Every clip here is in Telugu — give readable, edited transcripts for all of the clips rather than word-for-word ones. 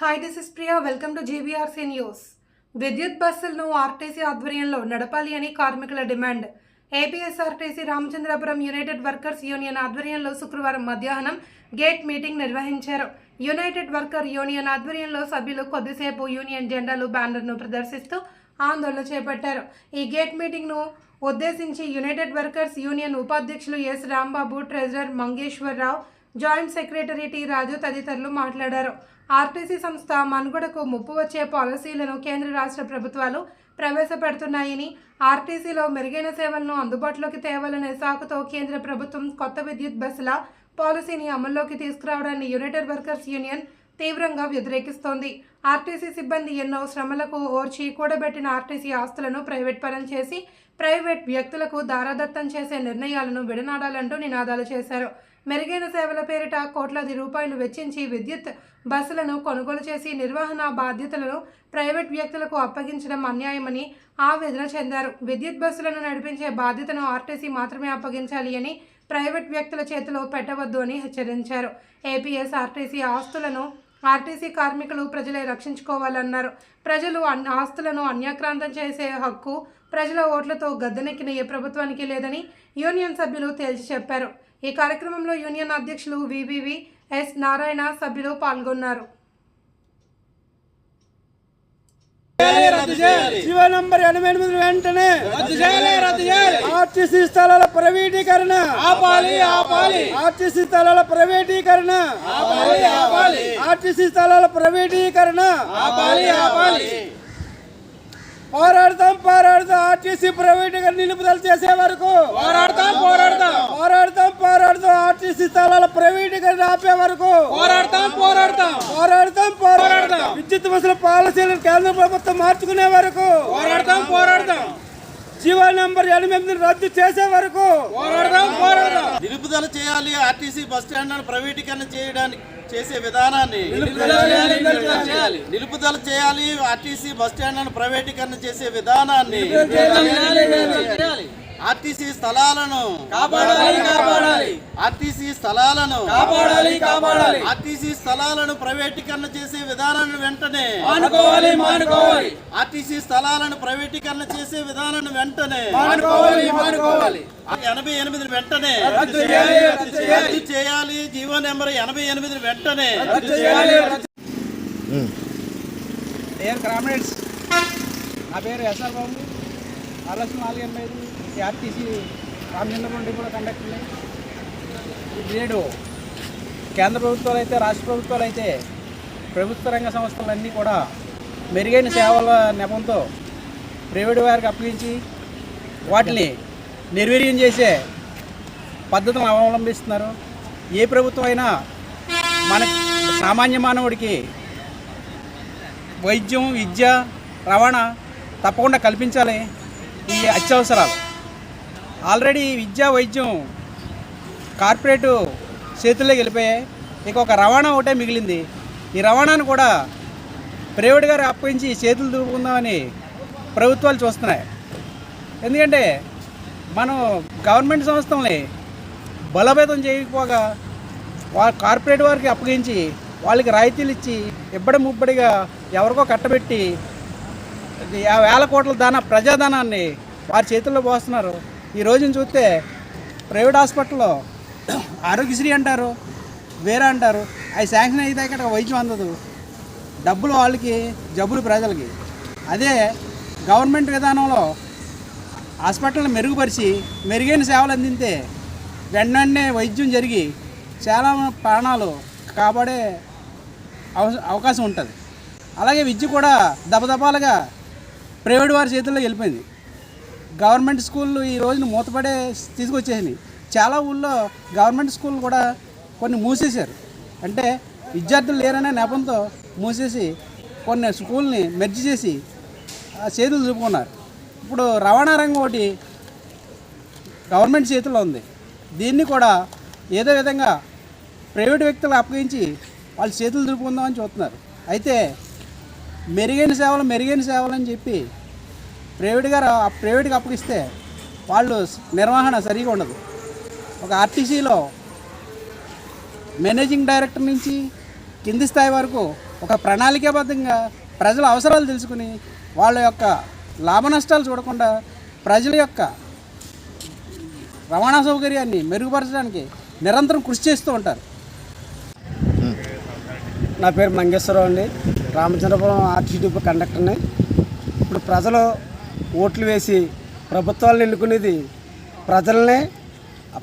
Hi, this is Priya. Welcome to GBRC news. విద్యుత్ బస్సులను ఆర్టీసీ ఆధ్వర్యంలో నడపాలి అని కార్మికుల demand. APSRTC Ramachandrapuram united workers union ఆధ్వర్యంలో శుక్రవారం మధ్యాహ్నం గేట్ మీటింగ్ నిర్వహించారు. యునైటెడ్ వర్కర్ యూనియన్ ఆధ్వర్యంలో సభ్యులు కొద్దిసేపు యూనియన్ జెండాలు, బ్యానర్ను ప్రదర్శిస్తూ ఆందోళన చేపట్టారు. ఈ గేట్ మీటింగ్ను ఉద్దేశించి యునైటెడ్ వర్కర్స్ యూనియన్ ఉపాధ్యక్షులు S Rambabu, treasurer Mangeshwara Rao, joint secretary T Raju తదితరులు మాట్లాడారు. ఆర్టీసీ సంస్థ మనుగడకు ముప్పు వచ్చే పాలసీలను కేంద్ర రాష్ట్ర ప్రభుత్వాలు ప్రవేశపెడుతున్నాయని, ఆర్టీసీలో మెరుగైన సేవలను అందుబాటులోకి తేవాలనే సాకుతో కేంద్ర ప్రభుత్వం కొత్త విద్యుత్ బస్సుల పాలసీని అమల్లోకి తీసుకురావడాన్ని యునైటెడ్ వర్కర్స్ యూనియన్ తీవ్రంగా వ్యతిరేకిస్తోంది. ఆర్టీసీ సిబ్బంది ఎన్నో శ్రమలకు ఓర్చి కూడబెట్టిన ఆర్టీసీ ఆస్తులను ప్రైవేట్ పరం చేసి ప్రైవేట్ వ్యక్తులకు దారాదత్తం చేసే నిర్ణయాలను విడనాడాలంటూ నినాదాలు చేశారు. మెరుగైన సేవల పేరిట కోట్లాది రూపాయలు వెచ్చించి విద్యుత్ బస్సులను కొనుగోలు చేసి నిర్వహణ బాధ్యతలను ప్రైవేట్ వ్యక్తులకు అప్పగించడం అన్యాయమని ఆవేదన చెందారు. విద్యుత్ బస్సులను నడిపించే బాధ్యతను ఆర్టీసీ మాత్రమే అప్పగించాలి అని, ప్రైవేట్ వ్యక్తుల చేతిలో పెట్టవద్దు అని హెచ్చరించారు. ఏపీఎస్ఆర్టీసీ ఆస్తులను ఆర్టీసీ కార్మికులు ప్రజలే రక్షించుకోవాలన్నారు. ప్రజలు ఆస్తులను అన్యాక్రాంతం చేసే హక్కు ప్రజల ఓట్లతో గద్దెనెక్కిన ఏ ప్రభుత్వానికి లేదని యూనియన్ సభ్యులు తేల్చి చెప్పారు. ఈ కార్యక్రమంలో యూనియన్ అధ్యక్షులు వివివి ఎస్ నారాయణ, సభ్యులు పాల్గొన్నారు. జీవో నంబర్ 88 వెంటనే ఆర్టీసీ స్థలాల ప్రైవేటీకరణ ఆపాలి. ఆర్టీసీ స్థలాల ప్రైవేటీకరణ ఆపాలి. ఆర్టీసీ స్థలాల ప్రైవేటీకరణ ఆపాలి. పోరాడతాం ఆర్టీసీ ప్రైవేటీకరణ నిలుపుదల చేసే వరకు పోరాడతాం. ఆర్టీసీ స్థలాల ప్రైవేటీకరణ ఆపే వరకు పోరాడతాం. విద్యుత్ బస్సుల పాలసీలను కేంద్ర ప్రభుత్వం మార్చుకునే వరకు పోరాడతాం. జీవో నంబర్ 88 రద్దు చేసే వరకు పోరాడతాం. నిలుపుదల చేయాలి. ఆర్టీసీ బస్ స్టాండ్ ప్రైవేటీకరణ చేసే విధానాన్ని నిలుపుదల చేయాలి. ఆర్టీసీ బస్ స్టాండ్ ప్రైవేటీకరణ చేసే విధానాన్ని, ఆర్టీసీ స్థలాలను ఆర్టీసీ స్థలాలను ప్రైవేటీకరణ చేసే విధానాన్ని వెంటనే ఆర్టీసీ స్థలాలను ప్రైవేటీకరణ చేసే విధానాన్ని వెంటనే 88 వెంటనే రద్దు చేయాలి. జీవో నెంబర్ 88 వెంటనే కామ్రేడ్స్, నా పేరు ఎస్ఆర్ బాబు. RS485 ఆర్టీసీ రామచంద్రపురం డిపోలో కండక్టర్. నేడు కేంద్ర ప్రభుత్వాలు అయితే, రాష్ట్ర ప్రభుత్వాలు అయితే, ప్రభుత్వ రంగ సంస్థలన్నీ కూడా మెరుగైన సేవల నెపంతో ప్రైవేటు వారికి అప్పగించి వాటిని నిర్వీర్యం చేసే పద్ధతులను అవలంబిస్తున్నారు. ఏ ప్రభుత్వం అయినా మన సామాన్య మానవుడికి వైద్యం, విద్య, రవాణా తప్పకుండా కల్పించాలి. ఈ అత్యవసరాలు ఆల్రెడీ విద్య, వైద్యం కార్పొరేటు చేతుల్లోకి వెళ్ళిపోయాయి. ఇక ఒక రవాణా ఒకటే మిగిలింది. ఈ రవాణాను కూడా ప్రైవేట్ గారు అప్పగించి చేతులు దూపుకుందామని ప్రభుత్వాలు చూస్తున్నాయి. ఎందుకంటే మనం గవర్నమెంట్ సంస్థల్ని బలోపేతం చేయకపోగా కార్పొరేట్ వారికి అప్పగించి వాళ్ళకి రాయితీలు ఇచ్చి ఇబ్బడి ముబ్బడిగా ఎవరికో కట్టబెట్టి వేల కోట్ల ప్రజాధనాన్ని వారి చేతుల్లో పోస్తున్నారు. ఈ రోజున చూస్తే ప్రైవేట్ హాస్పిటల్లో ఆరోగ్యశ్రీ అంటారు, వేరే అంటారు. అవి శాంక్షన్ అయితే ఇక్కడ వైద్యం అందదు. డబ్బులు వాళ్ళకి, జబ్బులు ప్రజలకి. అదే గవర్నమెంట్ విధానంలో హాస్పిటల్ని మెరుగుపరిచి మెరుగైన సేవలు అందింతే వెంటనే వైద్యం జరిగి చాలా ప్రాణాలు కాపాడే అవకాశం ఉంటుంది. అలాగే విద్య కూడా దపదపాలుగా ప్రైవేట్ వారి చేతుల్లో వెళ్ళిపోయింది. గవర్నమెంట్ స్కూళ్ళు ఈ రోజున మూతపడే తీసుకొచ్చేసినాయి. చాలా ఊళ్ళో గవర్నమెంట్ స్కూళ్ళు కూడా కొన్ని మూసేశారు. అంటే విద్యార్థులు లేరనే నెపంతో మూసేసి కొన్ని స్కూల్ని మెర్జ్ చేసి చేతులు చూపుకున్నారు. ఇప్పుడు రవాణా రంగం ఒకటి గవర్నమెంట్ చేతుల్లో ఉంది. దీన్ని కూడా ఏదో విధంగా ప్రైవేట్ వ్యక్తులు అప్పగించి వాళ్ళ చేతులు దులుపుకుందామని చూస్తున్నారు. అయితే మెరుగైన సేవలు అని చెప్పి ప్రైవేట్గా అప్పగిస్తే వాళ్ళు నిర్వహణ సరిగా ఉండదు. ఒక ఆర్టీసీలో మేనేజింగ్ డైరెక్టర్ నుంచి కింది స్థాయి వరకు ఒక ప్రణాళికాబద్ధంగా ప్రజల అవసరాలు తెలుసుకుని వాళ్ళ యొక్క లాభ నష్టాలు చూడకుండా ప్రజల యొక్క రవాణా సౌకర్యాన్ని మెరుగుపరచడానికి నిరంతరం కృషి చేస్తూ ఉంటారు. నా పేరు మంగేశ్వరరావు అండి. రామచంద్రపురం ఆర్టీసీ డిపో కండక్టర్ని. ఇప్పుడు ప్రజలు ఓట్లు వేసి ప్రభుత్వాలను ఎన్నుకునేది ప్రజల్ని,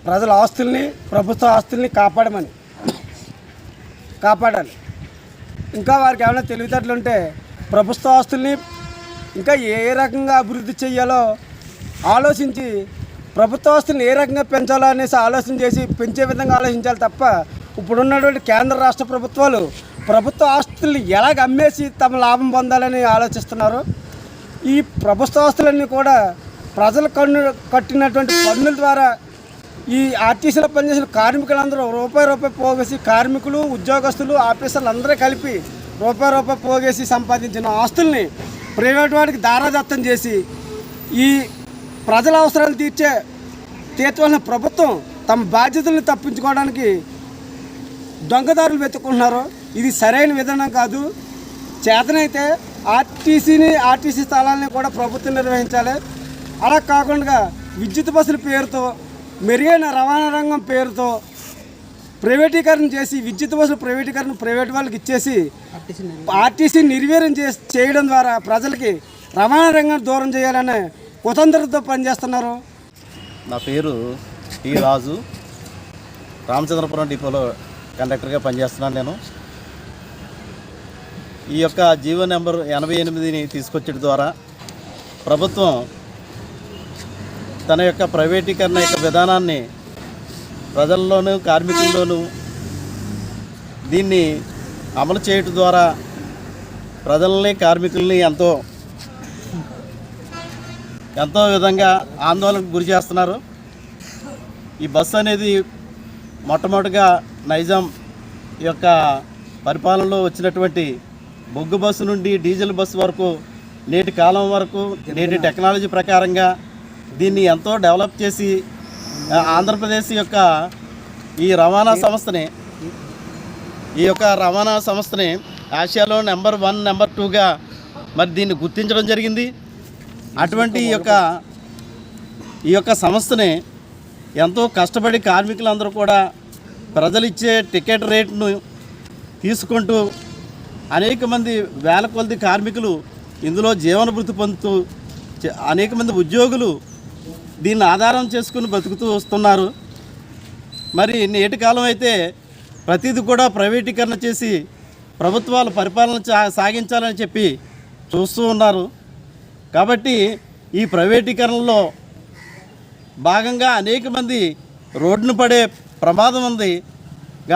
ప్రజల ఆస్తుల్ని, ప్రభుత్వ ఆస్తుల్ని కాపాడాలి. ఇంకా వారికి ఏమైనా తెలివితేటలు ఉంటే ప్రభుత్వ ఆస్తుల్ని ఇంకా ఏ రకంగా అభివృద్ధి చేయాలో ఆలోచించి ప్రభుత్వ ఆస్తుల్ని ఏ రకంగా పెంచాలో అనేసి ఆలోచన చేసి పెంచే విధంగా ఆలోచించాలి తప్ప ఇప్పుడున్నటువంటి కేంద్ర రాష్ట్ర ప్రభుత్వాలు ప్రభుత్వ ఆస్తుల్ని ఎలాగ అమ్మేసి తమ లాభం పొందాలని ఆలోచిస్తున్నారు. ఈ ప్రభుత్వ ఆస్తులన్నీ కూడా ప్రజలు కట్టినటువంటి పన్నుల ద్వారా ఈ ఆర్టీసీలో పనిచేసిన కార్మికులందరూ రూపాయి పోగేసి, కార్మికులు, ఉద్యోగస్తులు, ఆఫీసర్లు అందరూ కలిపి రూపాయి పోగేసి సంపాదించిన ఆస్తుల్ని ప్రైవేట్ వాడికి దారాదత్తం చేసి ఈ ప్రజల అవసరాలు తీర్చవలసిన ప్రభుత్వం తమ బాధ్యతలను తప్పించుకోవడానికి దొంగదారులు వెతుక్కుంటున్నారు. ఇది సరైన విధానం కాదు. చేతనైతే ఆర్టీసీ స్థలాలని కూడా ప్రభుత్వం నిర్వహించాలి. అలా కాకుండా విద్యుత్ బస్సుల పేరుతో, మెరుగైన రవాణా రంగం పేరుతో ప్రైవేటీకరణ చేసి విద్యుత్ బస్సుల ప్రైవేట్ వాళ్ళకి ఇచ్చేసి ఆర్టీసీ నిర్వీర్యం చేయడం ద్వారా ప్రజలకి రవాణా రంగం దూరం చేయాలనే కుతంత్రంతో పనిచేస్తున్నారు. నా పేరు టి రాజు. రామచంద్రపురం డిపోలో కండక్టర్గా పనిచేస్తున్నాను నేను. ఈ యొక్క జీవో నెంబర్ 88ని తీసుకొచ్చడం ద్వారా ప్రభుత్వం తన యొక్క ప్రైవేటీకరణ యొక్క విధానాన్ని ప్రజల్లోనూ కార్మికుల్లోనూ దీన్ని అమలు చేయడం ద్వారా ప్రజల్ని, కార్మికుల్ని ఎంతో విధంగా ఆందోళనకు గురి చేస్తున్నారు. ఈ బస్సు అనేది మొట్టమొదటిగా నైజాం యొక్క పరిపాలనలో వచ్చినటువంటి బొగ్గు బస్సు నుండి డీజిల్ బస్సు వరకు, నేటి కాలం వరకు, నేటి టెక్నాలజీ ప్రకారంగా దీన్ని ఎంతో డెవలప్ చేసి ఆంధ్రప్రదేశ్ యొక్క ఈ రవాణా సంస్థని ఆసియాలో నెంబర్ 1, నెంబర్ 2గా మరి దీన్ని గుర్తించడం జరిగింది. అటువంటి ఈ యొక్క సంస్థని ఎంతో కష్టపడి కార్మికులందరూ కూడా ప్రజలు ఇచ్చే టికెట్ రేటును తీసుకుంటూ అనేక మంది వేల కొలది కార్మికులు ఇందులో జీవనభృతి పొందుతూ అనేక మంది ఉద్యోగులు దీన్ని ఆధారం చేసుకుని బతుకుతూ వస్తున్నారు. మరి నేటి కాలం అయితే ప్రతిదీ కూడా ప్రైవేటీకరణ చేసి ప్రభుత్వాలు పరిపాలన సాగించాలని చెప్పి చూస్తూ ఉన్నారు. కాబట్టి ఈ ప్రైవేటీకరణలో భాగంగా అనేక మంది రోడ్డును పడే ప్రమాదం ఉంది.